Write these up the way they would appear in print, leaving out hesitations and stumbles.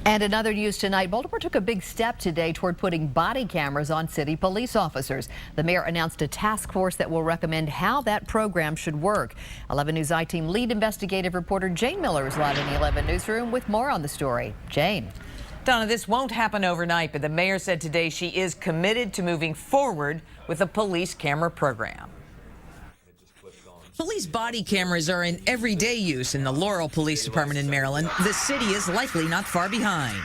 And in other news tonight, Baltimore took a big step today toward putting body cameras on city police officers. The mayor announced a task force that will recommend how that program should work. 11 News I-Team lead investigative reporter Jane Miller is live in the 11 newsroom with more on the story. Jane. Donna, this won't happen overnight, but the mayor said today she is committed to moving forward with a police camera program. Police body cameras are in everyday use in the Laurel Police Department in Maryland. The city is likely not far behind.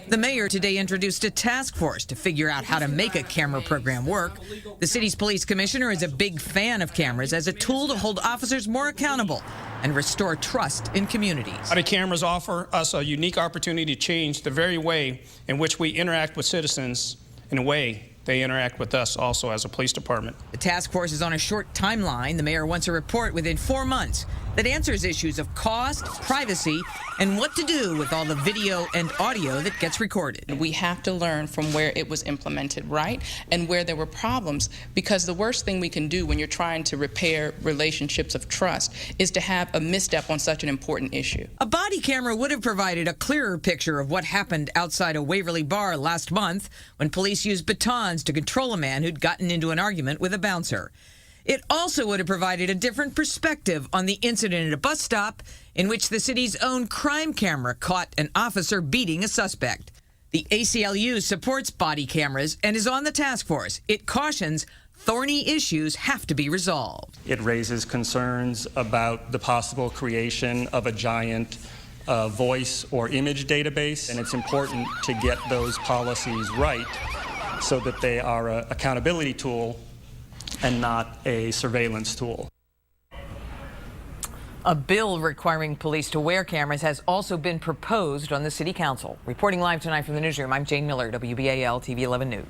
The mayor today introduced a task force to figure out how to make a camera program work. The city's police commissioner is a big fan of cameras as a tool to hold officers more accountable and restore trust in communities. Body cameras offer us a unique opportunity to change the very way in which we interact with citizens in a way they interact with us also as a police department. The task force is on a short timeline. The mayor wants a report within 4 months that answers issues of cost, privacy, and what to do with all the video and audio that gets recorded. We have to learn from where it was implemented right and where there were problems, because the worst thing we can do when you're trying to repair relationships of trust is to have a misstep on such an important issue. A body camera would have provided a clearer picture of what happened outside a Waverly bar last month when police used batons to control a man who'd gotten into an argument with a bouncer. It also would have provided a different perspective on the incident at a bus stop in which the city's own crime camera caught an officer beating a suspect. The ACLU supports body cameras and is on the task force. It cautions thorny issues have to be resolved. It raises concerns about the possible creation of a giant voice or image database, and it's important to get those policies right so that they are an accountability tool and not a surveillance tool. A bill requiring police to wear cameras has also been proposed on the city council. Reporting live tonight from the newsroom, I'm Jane Miller, WBAL TV 11 News.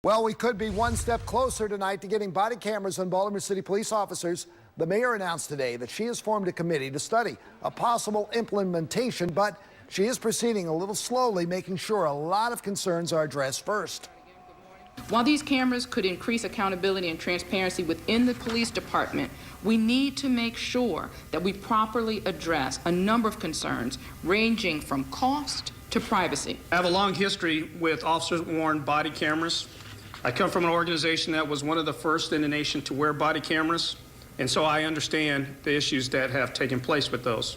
Well, we could be one step closer tonight to getting body cameras on Baltimore City police officers. The mayor announced today that she has formed a committee to study a possible implementation, but she is proceeding a little slowly, making sure a lot of concerns are addressed first. While these cameras could increase accountability and transparency within the police department, we need to make sure that we properly address a number of concerns ranging from cost to privacy. I have a long history with officer-worn body cameras. I come from an organization that was one of the first in the nation to wear body cameras, and so I understand the issues that have taken place with those.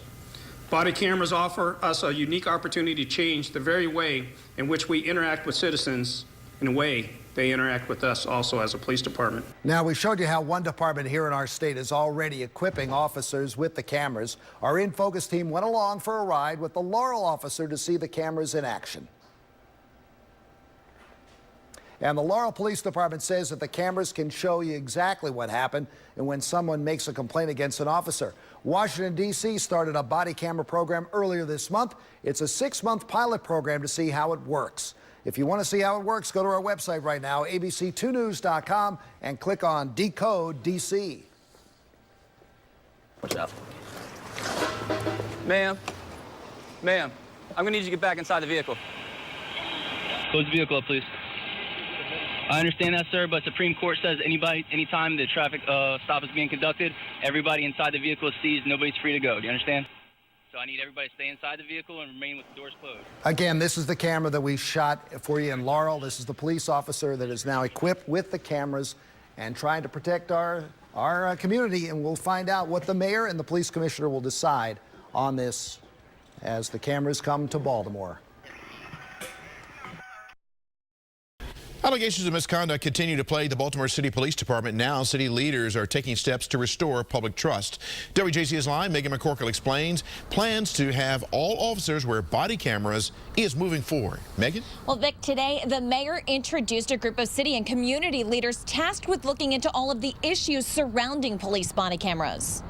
Body cameras offer us a unique opportunity to change the very way in which we interact with citizens in a way they interact with us also as a police department. Now, we showed you how one department here in our state is already equipping officers with the cameras. Our In Focus team went along for a ride with the Laurel officer to see the cameras in action. And the Laurel Police Department says that the cameras can show you exactly what happened and when someone makes a complaint against an officer. Washington, D.C. started a body camera program earlier this month. It's a 6-month pilot program to see how it works. If you want to see how it works, go to our website right now, abc2news.com, and click on Decode DC. Watch out. Ma'am, I'm going to need you to get back inside the vehicle. Close the vehicle up, please. I understand that, sir, but Supreme Court says anytime the traffic stop is being conducted, everybody inside the vehicle is seized, nobody's free to go. Do you understand? So I need everybody to stay inside the vehicle and remain with the doors closed. Again, this is the camera that we shot for you in Laurel. This is the police officer that is now equipped with the cameras and trying to protect our community. And we'll find out what the mayor and the police commissioner will decide on this as the cameras come to Baltimore. Allegations of misconduct continue to plague the Baltimore City Police Department. Now, city leaders are taking steps to restore public trust. WJC is live. Megan McCorkle explains plans to have all officers wear body cameras is moving forward. Megan? Well, Vic, today the mayor introduced a group of city and community leaders tasked with looking into all of the issues surrounding police body cameras.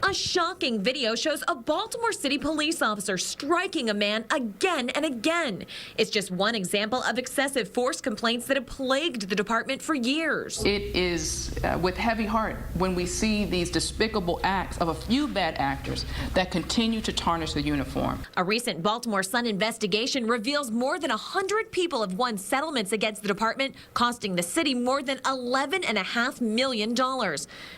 A shocking video shows a Baltimore City police officer striking a man again and again. It's just one example of excessive force complaints that have plagued the department for years. It is with heavy heart when we see these despicable acts of a few bad actors that continue to tarnish the uniform. A recent Baltimore Sun investigation reveals more than 100 people have won settlements against the department, costing the city more than $11.5 million.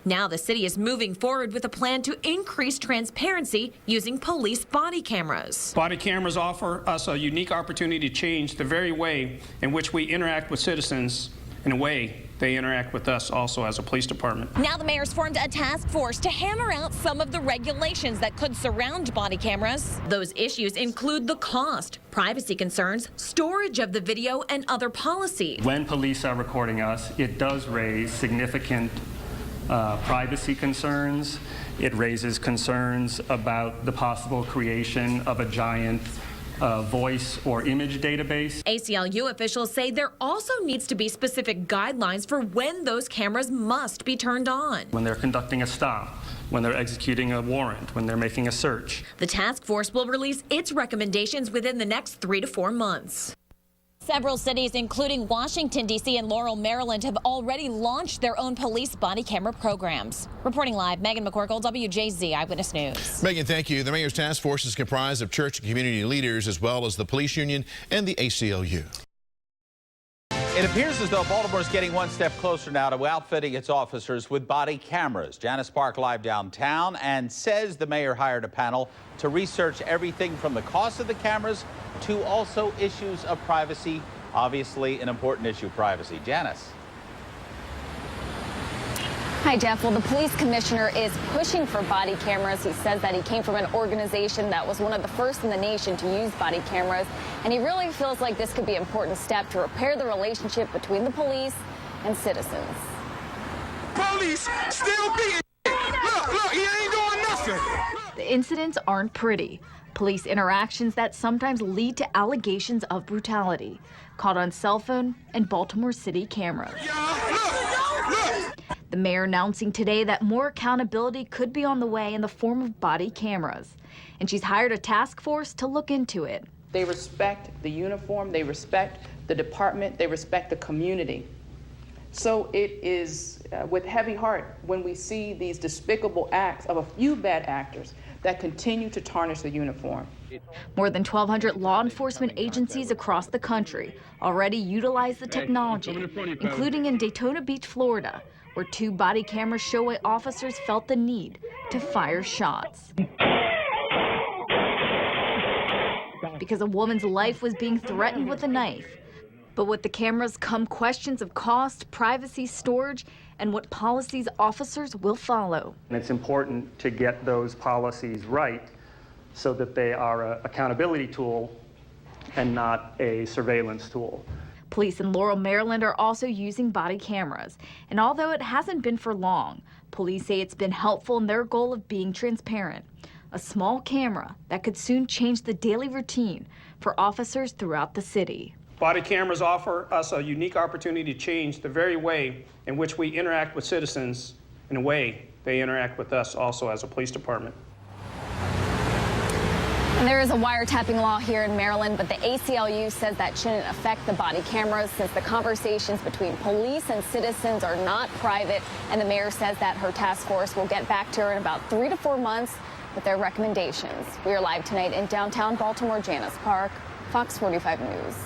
Now the city is moving forward with a plan to to increase transparency using police body cameras. Body cameras offer us a unique opportunity to change the very way in which we interact with citizens in a way they interact with us also as a police department. Now the mayor's formed a task force to hammer out some of the regulations that could surround body cameras. Those issues include the cost, privacy concerns, storage of the video, and other policies. When police are recording us, it does raise significant privacy concerns. It raises concerns about the possible creation of a giant voice or image database. ACLU officials say there also needs to be specific guidelines for when those cameras must be turned on. When they're conducting a stop, when they're executing a warrant, when they're making a search. The task force will release its recommendations within the next 3 to 4 months. Several cities, including Washington, D.C. and Laurel, Maryland, have already launched their own police body camera programs. Reporting live, Megan McCorkle, WJZ Eyewitness News. Megan, thank you. The mayor's task force is comprised of church and community leaders as well as the police union and the ACLU. It appears as though Baltimore's getting one step closer now to outfitting its officers with body cameras. Janice Park live downtown and says the mayor hired a panel to research everything from the cost of the cameras to also issues of privacy. Obviously, an important issue, privacy. Janice. Hi, Jeff. Well, the police commissioner is pushing for body cameras. He says that he came from an organization that was one of the first in the nation to use body cameras, and he really feels like this could be an important step to repair the relationship between the police and citizens. Police still being look, he ain't doing nothing. The incidents aren't pretty. Police interactions that sometimes lead to allegations of brutality, caught on cell phone and Baltimore City cameras. The mayor announcing today that more accountability could be on the way in the form of body cameras, and she's hired a task force to look into it. They respect the uniform, they respect the department, they respect the community. So it is with heavy heart when we see these despicable acts of a few bad actors that continue to tarnish the uniform. More than 1,200 law enforcement agencies across the country already utilize the technology, including in Daytona Beach, Florida, where 2 body cameras show why officers felt the need to fire shots. Because a woman's life was being threatened with a knife. But with the cameras come questions of cost, privacy, storage, and what policies officers will follow. And it's important to get those policies right so that they are an accountability tool and not a surveillance tool. Police in Laurel, Maryland are also using body cameras. And although it hasn't been for long, police say it's been helpful in their goal of being transparent. A small camera that could soon change the daily routine for officers throughout the city. Body cameras offer us a unique opportunity to change the very way in which we interact with citizens in a way they interact with us also as a police department. And there is a wiretapping law here in Maryland, but the ACLU says that shouldn't affect the body cameras since the conversations between police and citizens are not private. And the mayor says that her task force will get back to her in about 3 to 4 months with their recommendations. We are live tonight in downtown Baltimore. Janice Park, Fox 45 News.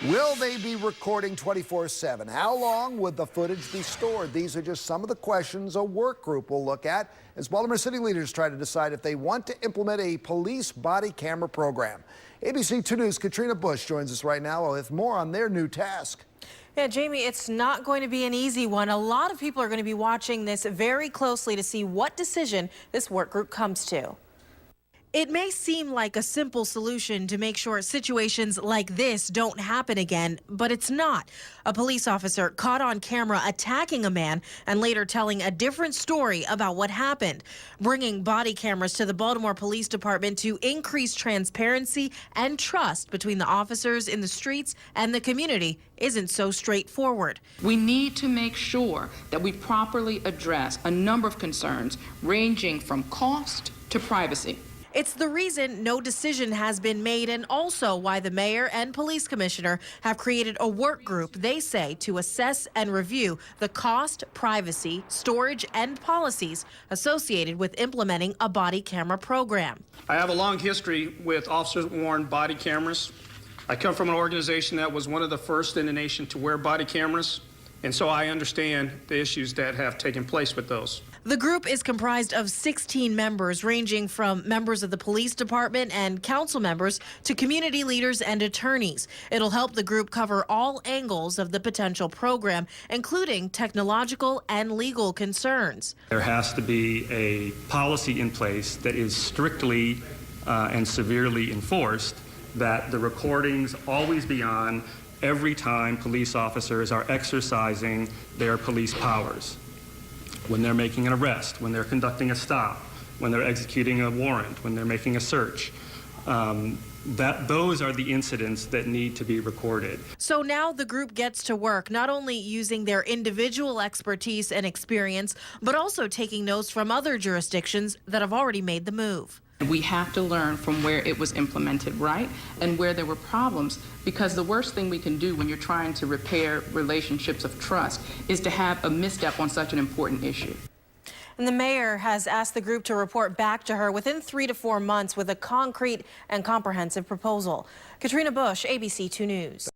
Will they be recording 24/7? How long would the footage be stored? These are just some of the questions a work group will look at as Baltimore City leaders try to decide if they want to implement a police body camera program. ABC 2 News' Katrina Bush joins us right now with more on their new task. Yeah, Jamie, it's not going to be an easy one. A lot of people are going to be watching this very closely to see what decision this work group comes to. It may seem like a simple solution to make sure situations like this don't happen again, but it's not. A police officer caught on camera attacking a man and later telling a different story about what happened. Bringing body cameras to the Baltimore Police Department to increase transparency and trust between the officers in the streets and the community isn't so straightforward. We need to make sure that we properly address a number of concerns ranging from cost to privacy. It's the reason no decision has been made and also why the mayor and police commissioner have created a work group, they say, to assess and review the cost, privacy, storage, and policies associated with implementing a body camera program. I have a long history with officer-worn body cameras. I come from an organization that was one of the first in the nation to wear body cameras, and so I understand the issues that have taken place with those. The group is comprised of 16 members, ranging from members of the police department and council members to community leaders and attorneys. It'll help the group cover all angles of the potential program, including technological and legal concerns. There has to be a policy in place that is strictly and severely enforced, that the recordings always be on every time police officers are exercising their police powers. When they're making an arrest, when they're conducting a stop, when they're executing a warrant, when they're making a search. Those are the incidents that need to be recorded. So now the group gets to work, not only using their individual expertise and experience, but also taking notes from other jurisdictions that have already made the move. We have to learn from where it was implemented right and where there were problems, because the worst thing we can do when you're trying to repair relationships of trust is to have a misstep on such an important issue. And the mayor has asked the group to report back to her within 3 to 4 months with a concrete and comprehensive proposal. Katrina Bush, ABC 2 News.